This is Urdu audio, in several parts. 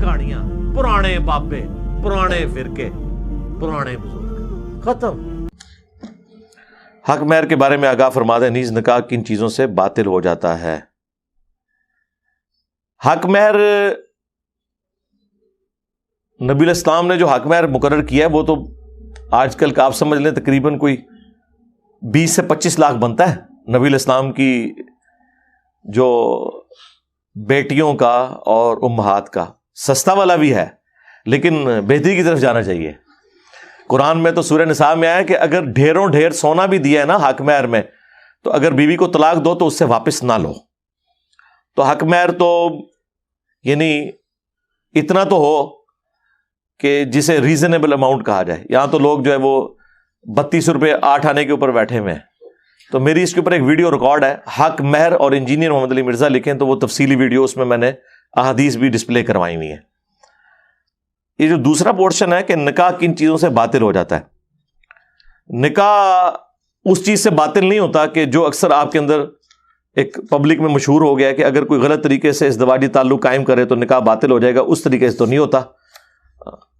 کہانیاں، پرانے بابے، پرانے فرقے، پرانے بزرگ، ختم۔ حق مہر کے بارے میں آگاہ فرما دیں، نیز نکاح کن چیزوں سے باطل ہو جاتا ہے۔ حق مہر، نبی الاسلام نے جو حق مہر مقرر کیا ہے وہ تو آج کل کا آپ سمجھ لیں تقریباً کوئی 20 سے 25 لاکھ بنتا ہے نبی الاسلام کی جو بیٹیوں کا اور امہات کا۔ سستا والا بھی ہے لیکن بہتری کی طرف جانا چاہیے۔ قرآن میں تو سورہ نساء میں آیا کہ اگر ڈھیروں ڈھیر سونا بھی دیا ہے نا حق مہر میں، تو اگر بیوی کو طلاق دو تو اس سے واپس نہ لو۔ تو حق مہر تو یعنی اتنا تو ہو کہ جسے ریزنیبل اماؤنٹ کہا جائے۔ یہاں تو لوگ جو ہے وہ 32 روپے 8 آنے کے اوپر بیٹھے ہوئے ہیں۔ تو میری اس کے اوپر ایک ویڈیو ریکارڈ ہے، حق مہر اور انجینئر محمد علی مرزا لکھیں تو وہ تفصیلی ویڈیو، اس میں میں نے احادیث بھی ڈسپلے کروائی ہوئی ہیں۔ یہ جو دوسرا پورشن ہے کہ نکاح کن چیزوں سے باطل ہو جاتا ہے، نکاح اس چیز سے باطل نہیں ہوتا کہ جو اکثر آپ کے اندر ایک پبلک میں مشہور ہو گیا کہ اگر کوئی غلط طریقے سے ازدواجی تعلق قائم کرے تو نکاح باطل ہو جائے گا۔ اس طریقے سے تو نہیں ہوتا،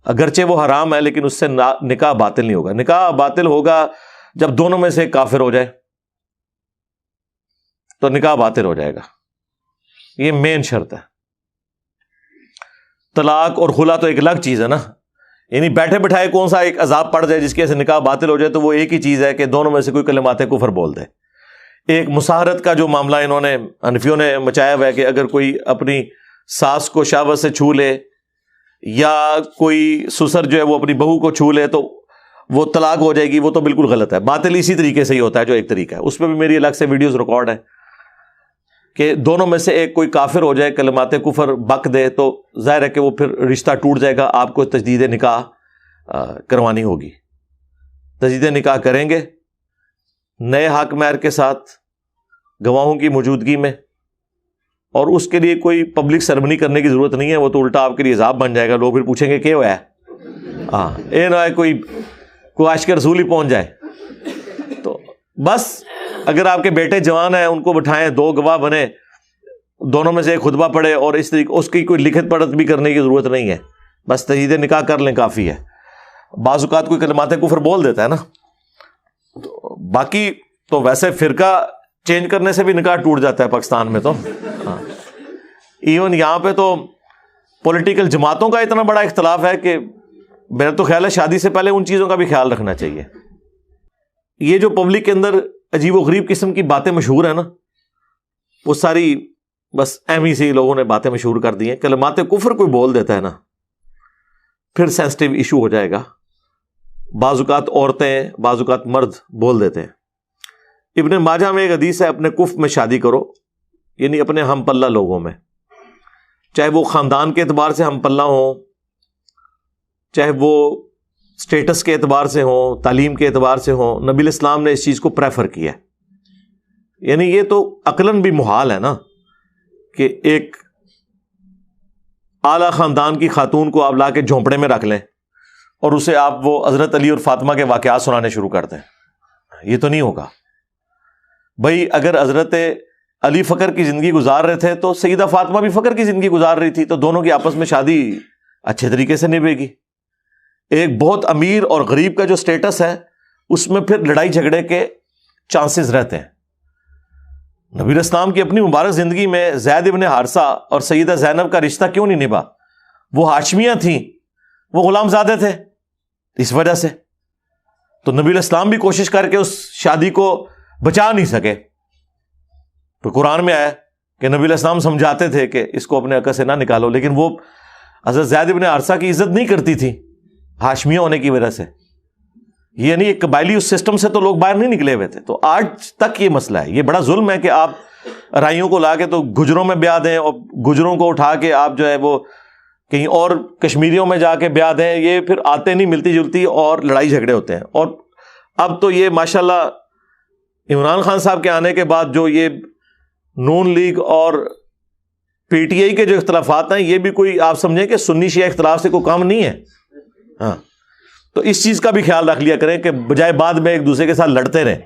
اگرچہ وہ حرام ہے لیکن اس سے نکاح باطل نہیں ہوگا۔ نکاح باطل ہوگا جب دونوں میں سے ایک کافر ہو جائے تو نکاح باطل ہو جائے گا، یہ مین شرط ہے۔ طلاق اور خلا تو ایک الگ چیز ہے نا، یعنی بیٹھے بٹھائے کون سا ایک عذاب پڑ جائے جس کی وجہ سے نکاح باطل ہو جائے، تو وہ ایک ہی چیز ہے کہ دونوں میں سے کوئی کلمات کفر بول دے۔ ایک مساہرت کا جو معاملہ انہوں نے حنفیوں نے مچایا ہوا ہے کہ اگر کوئی اپنی ساس کو شہوت سے چھو لے یا کوئی سسر جو ہے وہ اپنی بہو کو چھو لے تو وہ طلاق ہو جائے گی، وہ تو بالکل غلط ہے۔ باطل اسی طریقے سے ہی ہوتا ہے جو ایک طریقہ ہے، اس پہ بھی میری الگ سے ویڈیوز ریکارڈ ہے کہ دونوں میں سے ایک کوئی کافر ہو جائے، کلمات کفر بک دے، تو ظاہر ہے کہ وہ پھر رشتہ ٹوٹ جائے گا، آپ کو تجدید نکاح کروانی ہوگی۔ تجدید نکاح کریں گے نئے حق مہر کے ساتھ گواہوں کی موجودگی میں، اور اس کے لیے کوئی پبلک سرمنی کرنے کی ضرورت نہیں ہے، وہ تو الٹا آپ کے لیے عذاب بن جائے گا۔ لوگ پھر پوچھیں گے کیا ہوا ہے، ہاں اے نہ کوئی عاشق رسول ہی پہنچ جائے۔ تو بس اگر آپ کے بیٹے جوان ہیں ان کو بٹھائیں، 2 گواہ بنے، دونوں میں سے ایک خطبہ پڑھے، اور اس طریقے اس کی کوئی لکھت پڑھت بھی کرنے کی ضرورت نہیں ہے، بس تجدید نکاح کر لیں کافی ہے۔ بعض اوقات کوئی کلمات کفر بول دیتا ہے نا، تو باقی تو ویسے فرقہ چینج کرنے سے بھی نکاح ٹوٹ جاتا ہے پاکستان میں تو، ہاں ایون یہاں پہ تو پولیٹیکل جماعتوں کا اتنا بڑا اختلاف ہے کہ میرا تو خیال ہے شادی سے پہلے ان چیزوں کا بھی خیال رکھنا چاہیے۔ یہ جو پبلک کے اندر عجیب و غریب قسم کی باتیں مشہور ہیں نا، وہ ساری بس اہمی سے ہی لوگوں نے باتیں مشہور کر دی ہیں۔ کلمات کفر کوئی بول دیتا ہے نا، پھر سینسٹیو ایشو ہو جائے گا۔ بعض اوقات عورتیں، بعض اوقات مرد بول دیتے ہیں۔ ابن ماجہ میں ایک حدیث ہے، اپنے کف میں شادی کرو، یعنی اپنے ہم پلہ لوگوں میں، چاہے وہ خاندان کے اعتبار سے ہم پلہ ہوں، چاہے وہ سٹیٹس کے اعتبار سے ہوں، تعلیم کے اعتبار سے ہوں۔ نبی الاسلام نے اس چیز کو پریفر کیا ہے، یعنی یہ تو عقلاً بھی محال ہے نا کہ ایک اعلیٰ خاندان کی خاتون کو آپ لا کے جھونپڑے میں رکھ لیں اور اسے آپ وہ حضرت علی اور فاطمہ کے واقعات سنانے شروع کر دیں، یہ تو نہیں ہوگا بھائی۔ اگر حضرت علی فقر کی زندگی گزار رہے تھے تو سیدہ فاطمہ بھی فقر کی زندگی گزار رہی تھی، تو دونوں کی آپس میں شادی اچھے طریقے سے نبھے گی۔ ایک بہت امیر اور غریب کا جو سٹیٹس ہے اس میں پھر لڑائی جھگڑے کے چانسز رہتے ہیں۔ نبی الاسلام کی اپنی مبارک زندگی میں زید ابن حارثہ اور سیدہ زینب کا رشتہ کیوں نہیں نبھا؟ وہ ہاشمیہ تھیں، وہ غلام زادے تھے، اس وجہ سے تو نبی الاسلام بھی کوشش کر کے اس شادی کو بچا نہیں سکے۔ تو قرآن میں آیا کہ نبی الاسلام سمجھاتے تھے کہ اس کو اپنے عقد سے نہ نکالو، لیکن وہ حضرت زید ابن حارثہ کی عزت نہیں کرتی تھی ہاشمیہ ہونے کی وجہ سے، یہ نہیں ایک قبائلی اس سسٹم سے تو لوگ باہر نہیں نکلے ہوئے تھے۔ تو آج تک یہ مسئلہ ہے، یہ بڑا ظلم ہے کہ آپ رائیوں کو لا کے تو گجروں میں بیاہ دیں، اور گجروں کو اٹھا کے آپ جو ہے وہ کہیں اور کشمیریوں میں جا کے بیاہ دیں، یہ پھر آتے نہیں ملتی جلتی اور لڑائی جھگڑے ہوتے ہیں۔ اور اب تو یہ ماشاءاللہ عمران خان صاحب کے آنے کے بعد جو یہ نون لیگ اور پی ٹی آئی کے جو اختلافات ہیں، یہ بھی کوئی آپ سمجھیں کہ سنی شیعہ اختلاف سے کوئی کام نہیں ہے، ہاں تو اس چیز کا بھی خیال رکھ لیا کریں کہ بجائے بعد میں ایک دوسرے کے ساتھ لڑتے رہیں،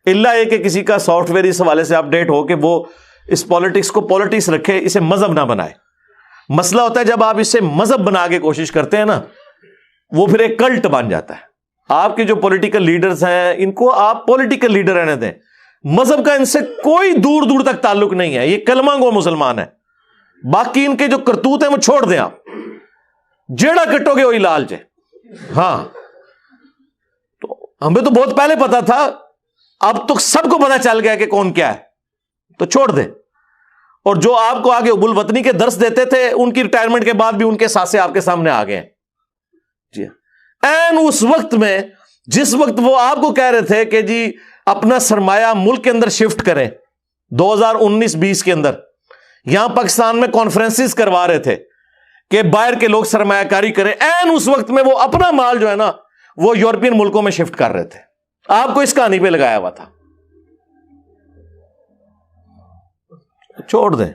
الا یہ کہ کسی کا سافٹ ویئر اس حوالے سے اپڈیٹ ہو کہ وہ اس پالیٹکس کو پالیٹکس رکھے، اسے مذہب نہ بنائے۔ مسئلہ ہوتا ہے جب آپ اس سے مذہب بنا کے کوشش کرتے ہیں نا، وہ پھر ایک کلٹ بن جاتا ہے. آپ کے جو پولیٹیکل لیڈرز ہیں ان کو آپ پولیٹیکل لیڈر رہنے دیں، مذہب کا ان سے کوئی دور دور تک تعلق نہیں ہے، یہ کلمہ گو مسلمان ہے. باقی ان کے جو کرتوت ہیں وہ چھوڑ دیں، آپ جیڑا کٹو گے وہی لالچ ہے. ہاں تو ہمیں تو بہت پہلے پتا تھا، اب تو سب کو پتا چل گیا کہ کون کیا ہے، تو چھوڑ دیں. اور جو آپ کو آگے ابو الوطنی کے درس دیتے تھے ان کی ریٹائرمنٹ کے بعد بھی ان کے ساتھ سے آپ کے سامنے آ گئے. جی این اس وقت میں جس وقت وہ آپ کو کہہ رہے تھے کہ جی اپنا سرمایہ ملک کے اندر شفٹ کریں 2019-20 کے اندر، یہاں پاکستان میں کانفرنسز کروا رہے تھے کہ باہر کے لوگ سرمایہ کاری کریں، این اس وقت میں وہ اپنا مال جو ہے نا وہ یورپین ملکوں میں شفٹ کر رہے تھے. آپ کو اس کہانی پہ لگایا ہوا تھا. چھوڑ دیں.